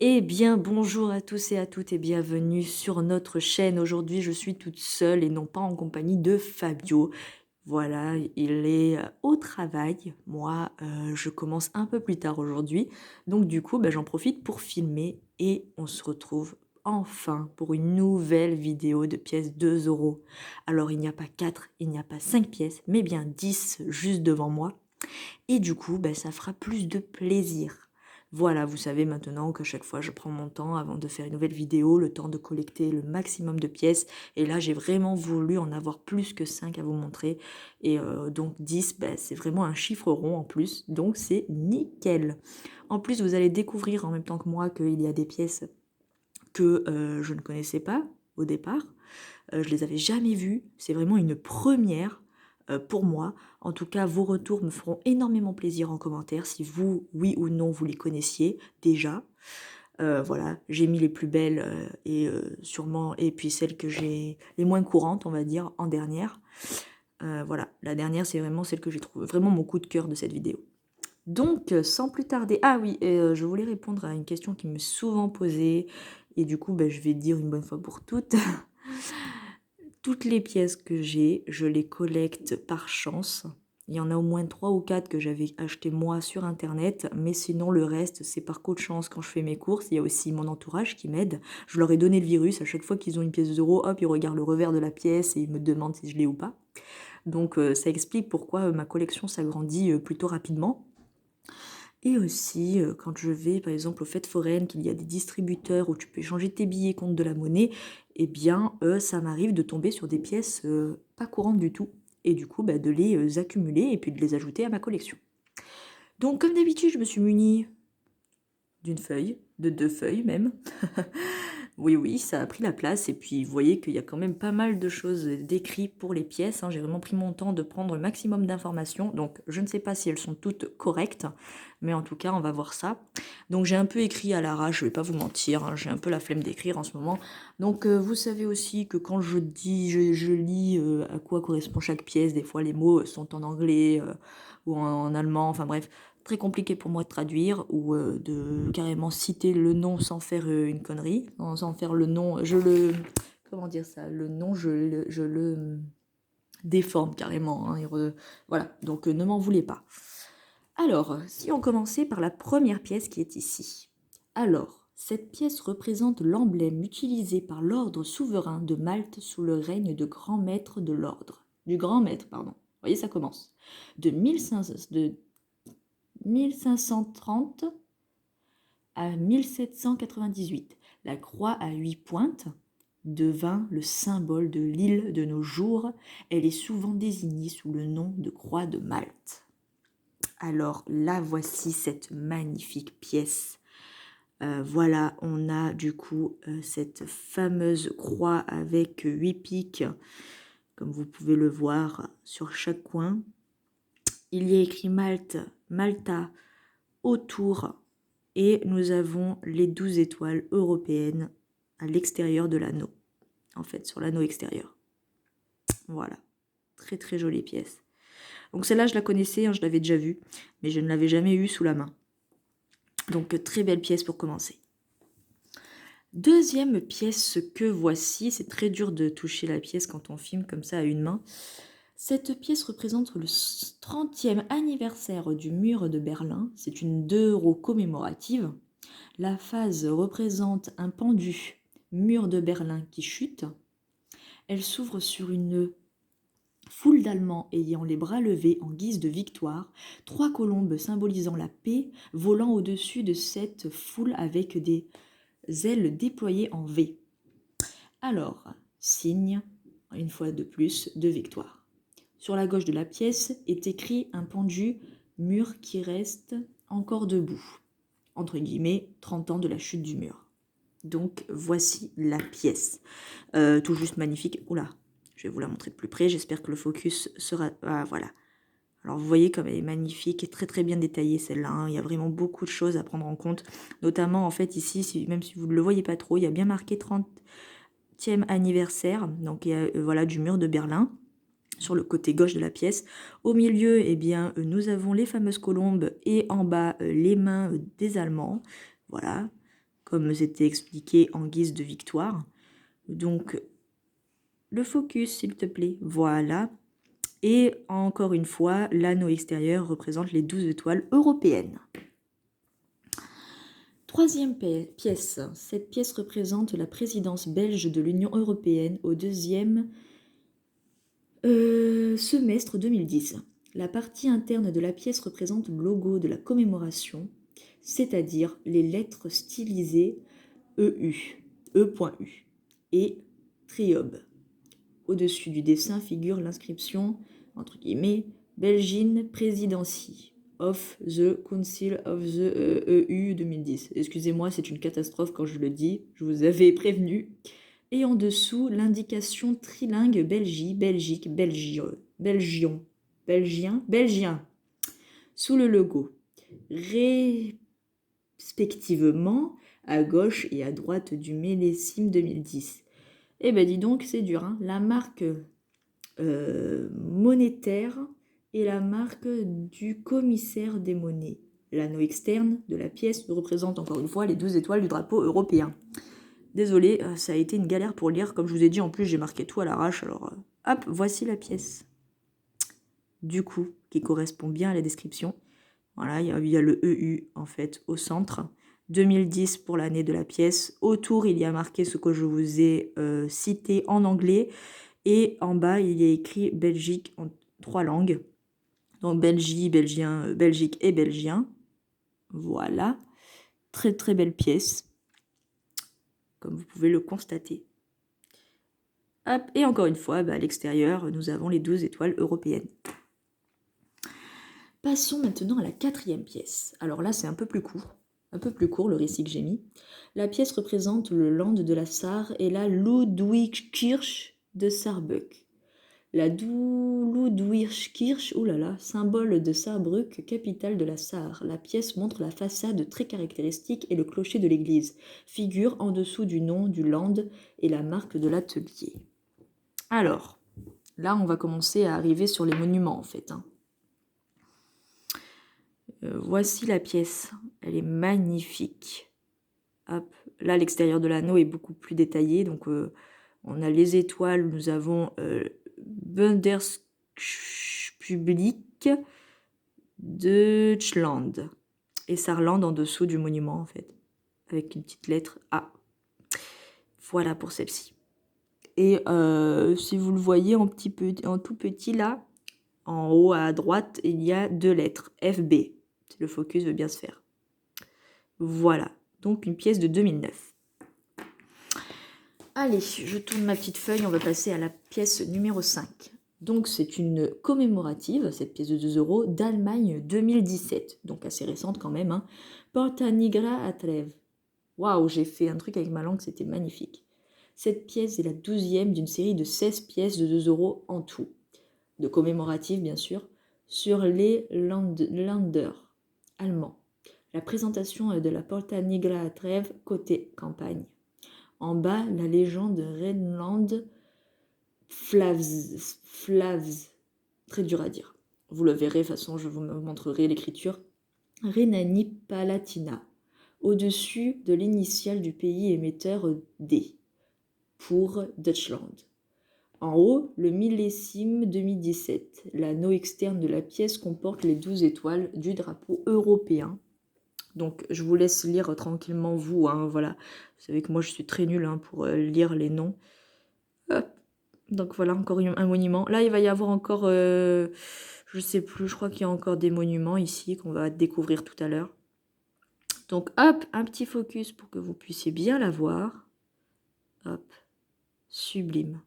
Eh bien, bonjour à tous et à toutes et bienvenue sur notre chaîne. Aujourd'hui, je suis toute seule et non pas en compagnie de Fabio. Voilà, il est au travail. Moi, je commence un peu plus tard aujourd'hui. Donc, du coup, j'en profite pour filmer et on se retrouve enfin pour une nouvelle vidéo de pièces 2 euros. Alors, il n'y a pas 4, il n'y a pas 5 pièces, mais bien 10 juste devant moi. Et du coup, ça fera plus de plaisir. Voilà, vous savez maintenant que chaque fois je prends mon temps avant de faire une nouvelle vidéo, le temps de collecter le maximum de pièces. Et là, j'ai vraiment voulu en avoir plus que 5 à vous montrer. Et donc 10, c'est vraiment un chiffre rond en plus. Donc c'est nickel. En plus, vous allez découvrir en même temps que moi qu'il y a des pièces que je ne connaissais pas au départ. Je les avais jamais vues. C'est vraiment une première pour moi. En tout cas, vos retours me feront énormément plaisir en commentaire si vous, oui ou non, vous les connaissiez déjà. Voilà, j'ai mis les plus belles et sûrement, et puis celles que j'ai les moins courantes, on va dire, en dernière. Voilà, la dernière, c'est vraiment celle que j'ai trouvé vraiment mon coup de cœur de cette vidéo. Donc, sans plus tarder, ah oui, et je voulais répondre à une question qui m'est souvent posée, et du coup, je vais dire une bonne fois pour toutes. Toutes les pièces que j'ai, je les collecte par chance. Il y en a au moins 3 ou 4 que j'avais acheté moi sur internet, mais sinon le reste c'est par coup de chance quand je fais mes courses. Il y a aussi mon entourage qui m'aide. Je leur ai donné le virus, à chaque fois qu'ils ont une pièce d'euro, hop, ils regardent le revers de la pièce et ils me demandent si je l'ai ou pas. Donc ça explique pourquoi ma collection s'agrandit plutôt rapidement. Et aussi, quand je vais par exemple aux fêtes foraines, qu'il y a des distributeurs où tu peux échanger tes billets contre de la monnaie, eh bien, ça m'arrive de tomber sur des pièces pas courantes du tout. Et du coup, de les accumuler et puis de les ajouter à ma collection. Donc, comme d'habitude, je me suis munie d'une feuille, de 2 feuilles même. Oui, oui, ça a pris la place. Et puis, vous voyez qu'il y a quand même pas mal de choses décrites pour les pièces, hein. J'ai vraiment pris mon temps de prendre le maximum d'informations. Donc, je ne sais pas si elles sont toutes correctes, mais en tout cas, on va voir ça. Donc, j'ai un peu écrit à l'arrache, je vais pas vous mentir, hein, j'ai un peu la flemme d'écrire en ce moment. Donc, vous savez aussi que quand je dis, je lis à quoi correspond chaque pièce, des fois les mots sont en anglais ou en allemand, enfin bref, très compliqué pour moi de traduire ou de carrément citer le nom sans faire une connerie, sans faire le nom, comment dire ça, le nom, je le déforme carrément, hein, voilà, donc ne m'en voulez pas. Alors, si on commençait par la première pièce qui est ici. Alors, cette pièce représente l'emblème utilisé par l'ordre souverain de Malte sous le règne de grand maître de l'ordre. Du grand maître, pardon. Vous voyez, ça commence. De 1530 à 1798. La croix à 8 pointes devint le symbole de l'île de nos jours. Elle est souvent désignée sous le nom de croix de Malte. Alors là, voici cette magnifique pièce. Voilà, on a du coup cette fameuse croix avec 8 pics, comme vous pouvez le voir sur chaque coin. Il y a écrit Malte, Malta autour, et nous avons les 12 étoiles européennes à l'extérieur de l'anneau, en fait, sur l'anneau extérieur. Voilà, très très jolie pièce. Donc celle-là, je la connaissais, hein, je l'avais déjà vue, mais je ne l'avais jamais eue sous la main. Donc très belle pièce pour commencer. Deuxième pièce que voici, c'est très dur de toucher la pièce quand on filme comme ça à une main. Cette pièce représente le 30e anniversaire du mur de Berlin. C'est une 2 € commémorative. La phase représente un pendu mur de Berlin qui chute. Elle s'ouvre sur une foule d'Allemands ayant les bras levés en guise de victoire, 3 colombes symbolisant la paix volant au-dessus de cette foule avec des ailes déployées en V. Alors, signe, une fois de plus, de victoire. Sur la gauche de la pièce est écrit un pendu mur qui reste encore debout. Entre guillemets, 30 ans de la chute du mur. Donc, voici la pièce. Tout juste magnifique. Oula, je vais vous la montrer de plus près. J'espère que le focus sera... Ah, voilà. Alors, vous voyez comme elle est magnifique et très très bien détaillée celle-là, hein. Il y a vraiment beaucoup de choses à prendre en compte. Notamment, en fait, ici, même si vous ne le voyez pas trop, il y a bien marqué 30e anniversaire. Donc, il y a voilà, du mur de Berlin sur le côté gauche de la pièce. Au milieu, eh bien, nous avons les fameuses colombes et en bas, les mains des Allemands. Voilà. comme c'était expliqué en guise de victoire. Donc, le focus, s'il te plaît. Voilà. Et encore une fois, l'anneau extérieur représente les 12 étoiles européennes. Troisième pièce. Cette pièce représente la présidence belge de l'Union européenne au deuxième semestre 2010. La partie interne de la pièce représente le logo de la commémoration, c'est-à-dire les lettres stylisées EU, E.U et Triobe. Au-dessus du dessin figure l'inscription, entre guillemets, Belgian Presidency of the Council of the EU 2010. Excusez-moi, c'est une catastrophe quand je le dis, je vous avais prévenu. Et en dessous, l'indication trilingue Belgique, Belgique, Belgian, Belgien, sous le logo. Respectivement, à gauche et à droite du millésime 2010. Eh ben dis donc, c'est dur, hein. La marque monétaire et la marque du commissaire des monnaies. L'anneau externe de la pièce représente encore une fois les 12 étoiles du drapeau européen. Désolée, ça a été une galère pour lire. Comme je vous ai dit, en plus, j'ai marqué tout à l'arrache. Alors, hop, voici la pièce. Du coup, qui correspond bien à la description. Voilà, il y a le EU, en fait, au centre. 2010 pour l'année de la pièce. Autour, il y a marqué ce que je vous ai cité en anglais. Et en bas, il y a écrit Belgique en 3 langues. Donc, Belgique, Belgien, Belgique et Belgien. Voilà. Très, très belle pièce. Comme vous pouvez le constater. Hop, et encore une fois, à l'extérieur, nous avons les 12 étoiles européennes. Passons maintenant à la quatrième pièce. Alors là, c'est un peu plus court le récit que j'ai mis. La pièce représente le Land de la Sarre et la Ludwigskirche de Saarbrück. La Ludwigskirche, symbole de Saarbrück, capitale de la Sarre. La pièce montre la façade très caractéristique et le clocher de l'église. Figure en dessous du nom du Land et la marque de l'atelier. Alors, là, on va commencer à arriver sur les monuments, en fait. Voici la pièce. Elle est magnifique. Hop. Là, l'extérieur de l'anneau est beaucoup plus détaillé. Donc, on a les étoiles. Nous avons Bundesrepublik Deutschland. Et Saarland en dessous du monument, en fait. Avec une petite lettre A. Voilà pour celle-ci. Et si vous le voyez en tout petit là, en haut à droite, il y a 2 lettres, FB. Si le focus veut bien se faire. Voilà, donc une pièce de 2009. Allez, je tourne ma petite feuille, on va passer à la pièce numéro 5. Donc c'est une commémorative, cette pièce de 2 € d'Allemagne 2017. Donc assez récente quand même. Porta Nigra à Trèves. Waouh, j'ai fait un truc avec ma langue, c'était magnifique. Cette pièce est la 12e d'une série de 16 pièces de 2 € en tout. De commémorative, bien sûr, sur les Länder allemands. La présentation de la Porta Nigra à Trèves, côté campagne. En bas, la légende Rheinland-Pfalz. Très dur à dire. Vous le verrez, de toute façon, je vous montrerai l'écriture. Rhénanie-Palatinat. Au-dessus de l'initiale du pays émetteur D. Pour Deutschland. En haut, le millésime 2017. L'anneau externe de la pièce comporte les 12 étoiles du drapeau européen. Donc, je vous laisse lire tranquillement vous. Voilà. Vous savez que moi, je suis très nulle pour lire les noms. Hop. Donc, voilà, encore un monument. Là, il va y avoir encore, je sais plus, je crois qu'il y a encore des monuments ici qu'on va découvrir tout à l'heure. Donc, hop, un petit focus pour que vous puissiez bien la voir. Hop. Sublime.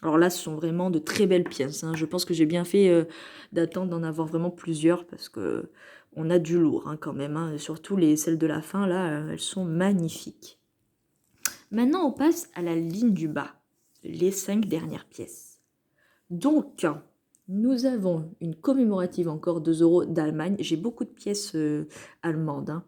Alors là, ce sont vraiment de très belles pièces. Je pense que j'ai bien fait d'attendre d'en avoir vraiment plusieurs parce que on a du lourd quand même. Surtout celles de la fin, là, elles sont magnifiques. Maintenant, on passe à la ligne du bas, les 5 dernières pièces. Donc, nous avons une commémorative encore 2 € d'Allemagne. J'ai beaucoup de pièces allemandes.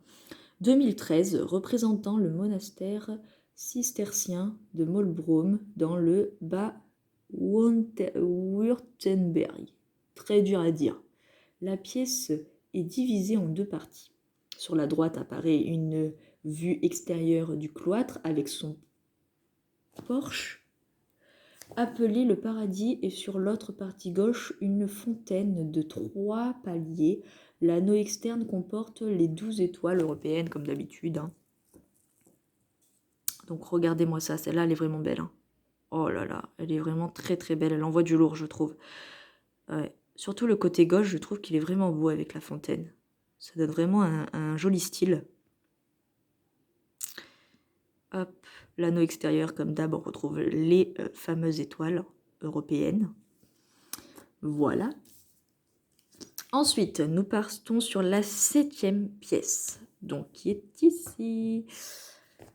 2013, représentant le monastère cistercien de Mollbroum dans le Bas-Württemberg. Très dur à dire. La pièce est divisée en 2 parties. Sur la droite apparaît une vue extérieure du cloître avec son porche appelé le paradis, et sur l'autre partie gauche, une fontaine de 3 paliers. L'anneau externe comporte les 12 étoiles européennes, comme d'habitude. Hein. Donc regardez-moi ça, celle-là, elle est vraiment belle. Hein. Oh là là, elle est vraiment très très belle, elle envoie du lourd, je trouve. Ouais. Surtout le côté gauche, je trouve qu'il est vraiment beau avec la fontaine. Ça donne vraiment un joli style. Hop, l'anneau extérieur, comme d'hab, on retrouve les fameuses étoiles européennes. Voilà. Ensuite, nous partons sur la 7e pièce, donc qui est ici.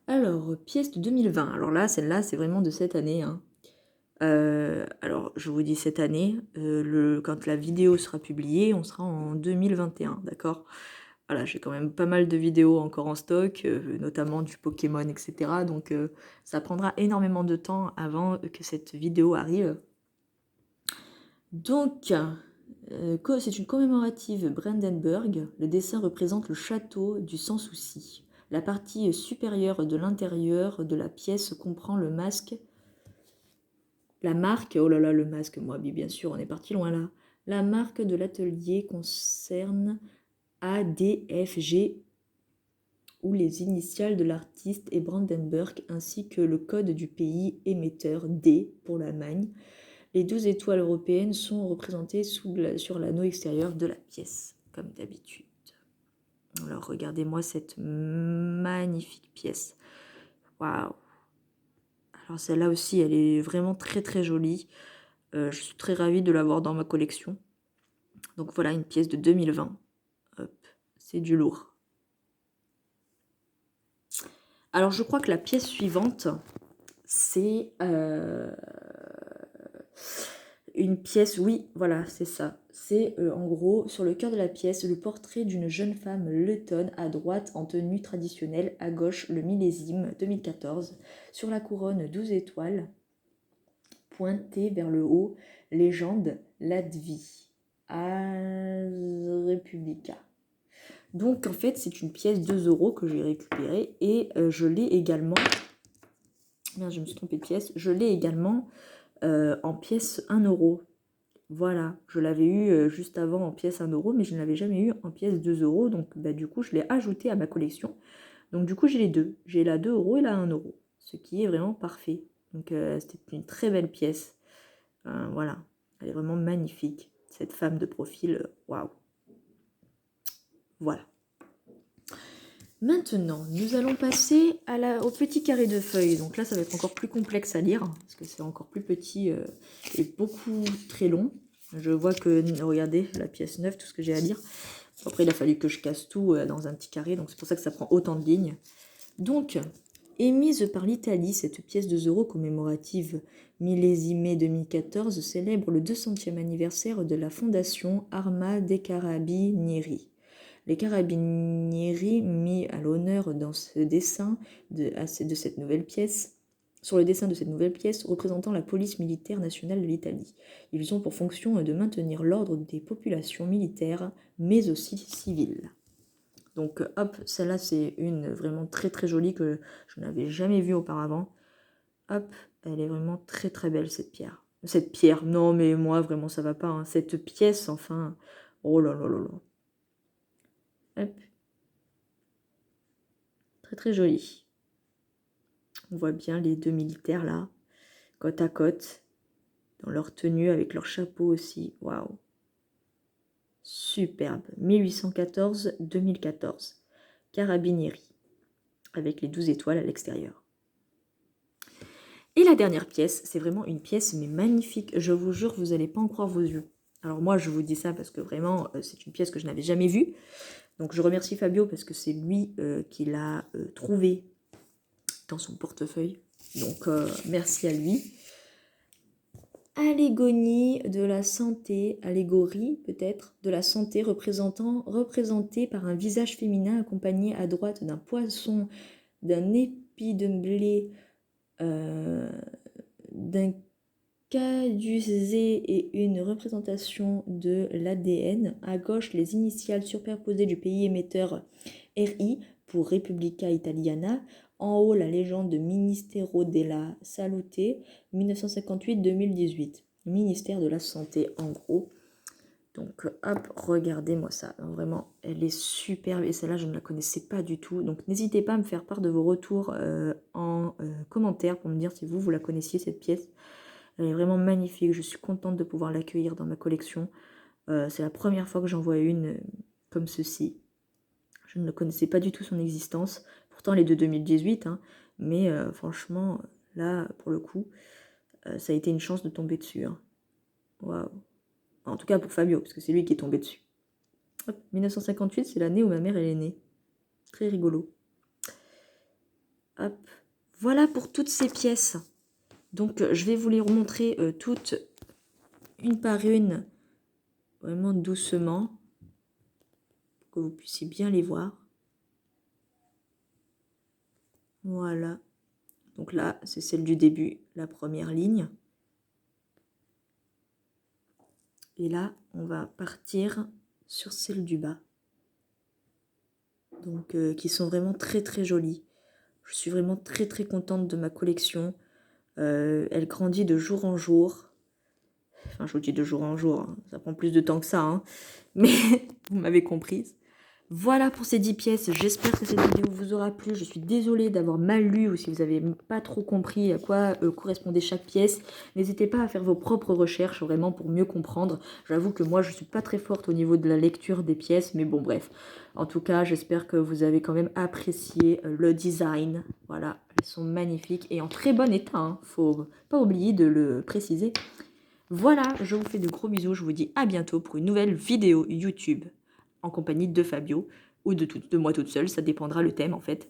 Alors, pièce de 2020. Alors là, celle-là, c'est vraiment de cette année. Hein. Alors, je vous dis cette année, quand la vidéo sera publiée, on sera en 2021, d'accord? Voilà, j'ai quand même pas mal de vidéos encore en stock, notamment du Pokémon, etc. Donc, ça prendra énormément de temps avant que cette vidéo arrive. Donc, c'est une commémorative Brandenburg. Le dessin représente le château du Sans Souci. La partie supérieure de l'intérieur de la pièce comprend le masque. La marque, oh là là, le masque, moi, bien sûr, on est parti loin là. La marque de l'atelier concerne ADFG ou les initiales de l'artiste et Brandenburg, ainsi que le code du pays émetteur D pour l'Allemagne. Les 12 étoiles européennes sont représentées sur l'anneau extérieur de la pièce, comme d'habitude. Alors regardez-moi cette magnifique pièce. Waouh! Alors celle-là aussi, elle est vraiment très très jolie. Je suis très ravie de l'avoir dans ma collection. Donc voilà, une pièce de 2020. Hop, c'est du lourd. Alors je crois que la pièce suivante, c'est une pièce, oui, voilà, c'est ça. C'est en gros, sur le cœur de la pièce, le portrait d'une jeune femme lettonne, à droite en tenue traditionnelle, à gauche le millésime 2014, sur la couronne 12 étoiles, pointée vers le haut, légende Latvi, Republica. Donc en fait, c'est une pièce 2 € que j'ai récupérée et je l'ai également... Merde, je me suis trompée de pièce. Je l'ai également en pièce 1 €. Voilà, je l'avais eu juste avant en pièce 1 €, mais je ne l'avais jamais eu en pièce 2 €. Donc bah, du coup, je l'ai ajouté à ma collection. Donc du coup, j'ai les deux. J'ai la 2 € et la 1 €, ce qui est vraiment parfait. Donc c'était une très belle pièce. Voilà, elle est vraiment magnifique. Cette femme de profil, waouh. Voilà. Maintenant, nous allons passer au petit carré de feuilles. Donc là, ça va être encore plus complexe à lire, parce que c'est encore plus petit et beaucoup très long. Je vois que, regardez, la pièce 9, tout ce que j'ai à lire. Après, il a fallu que je casse tout dans un petit carré, donc c'est pour ça que ça prend autant de lignes. Donc, émise par l'Italie, cette pièce de 2 € commémorative millésimée 2014 célèbre le 200e anniversaire de la fondation Arma dei Carabinieri. Les carabinieri mis à l'honneur dans ce dessin de cette nouvelle pièce, sur le dessin de cette nouvelle pièce représentant la police militaire nationale de l'Italie. Ils ont pour fonction de maintenir l'ordre des populations militaires, mais aussi civiles. Donc hop, celle-là c'est une vraiment très très jolie que je n'avais jamais vue auparavant. Hop, elle est vraiment très très belle cette pierre. Cette pierre, non mais moi vraiment ça va pas. Hein. Cette pièce, enfin, oh là là là là. Hop. Très très joli. On voit bien les deux militaires là, côte à côte, dans leur tenue, avec leur chapeau aussi. Waouh. Superbe. 1814-2014. Carabinieri. Avec les 12 étoiles à l'extérieur. Et la dernière pièce, c'est vraiment une pièce mais magnifique. Je vous jure, vous n'allez pas en croire vos yeux. Alors moi, je vous dis ça parce que vraiment, c'est une pièce que je n'avais jamais vue. Donc je remercie Fabio parce que c'est lui qui l'a trouvée dans son portefeuille. Donc merci à lui. Allégorie de la santé, allégorie peut-être, de la santé représentée par un visage féminin accompagné à droite d'un poisson, d'un épi de blé, d'un caducée et une représentation de l'ADN. À gauche, les initiales superposées du pays émetteur RI pour Repubblica Italiana. En haut, la légende de Ministero della Salute, 1958-2018. Ministère de la Santé, en gros. Donc, hop, regardez-moi ça. Vraiment, elle est superbe. Et celle-là, je ne la connaissais pas du tout. Donc, n'hésitez pas à me faire part de vos retours en commentaire pour me dire si vous la connaissiez, cette pièce. Elle est vraiment magnifique. Je suis contente de pouvoir l'accueillir dans ma collection. C'est la première fois que j'en vois une comme ceci. Je ne connaissais pas du tout son existence. Pourtant, elle est de 2018. Hein, mais franchement, là, pour le coup, ça a été une chance de tomber dessus. Hein. Waouh. En tout cas pour Fabio, parce que c'est lui qui est tombé dessus. Hop, 1958, c'est l'année où ma mère elle est née. Très rigolo. Hop. Voilà pour toutes ces pièces. Donc je vais vous les remontrer toutes une par une, vraiment doucement, pour que vous puissiez bien les voir. Voilà. Donc là, c'est celle du début, la première ligne. Et là, on va partir sur celle du bas. Donc, qui sont vraiment très très jolies. Je suis vraiment très très contente de ma collection. Elle grandit de jour en jour. Enfin, je vous dis de jour en jour, hein. Ça prend plus de temps que ça, hein. Mais vous m'avez comprise. Voilà pour ces 10 pièces. J'espère que cette vidéo vous aura plu. Je suis désolée d'avoir mal lu ou si vous n'avez pas trop compris à quoi correspondait chaque pièce. N'hésitez pas à faire vos propres recherches vraiment pour mieux comprendre. J'avoue que moi, je ne suis pas très forte au niveau de la lecture des pièces. Mais bon, bref. En tout cas, j'espère que vous avez quand même apprécié le design. Voilà, elles sont magnifiques et en très bon état. Hein. Faut pas oublier de le préciser. Voilà, je vous fais de gros bisous. Je vous dis à bientôt pour une nouvelle vidéo YouTube en compagnie de Fabio ou de moi toute seule, ça dépendra le thème en fait.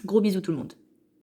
Gros bisous tout le monde.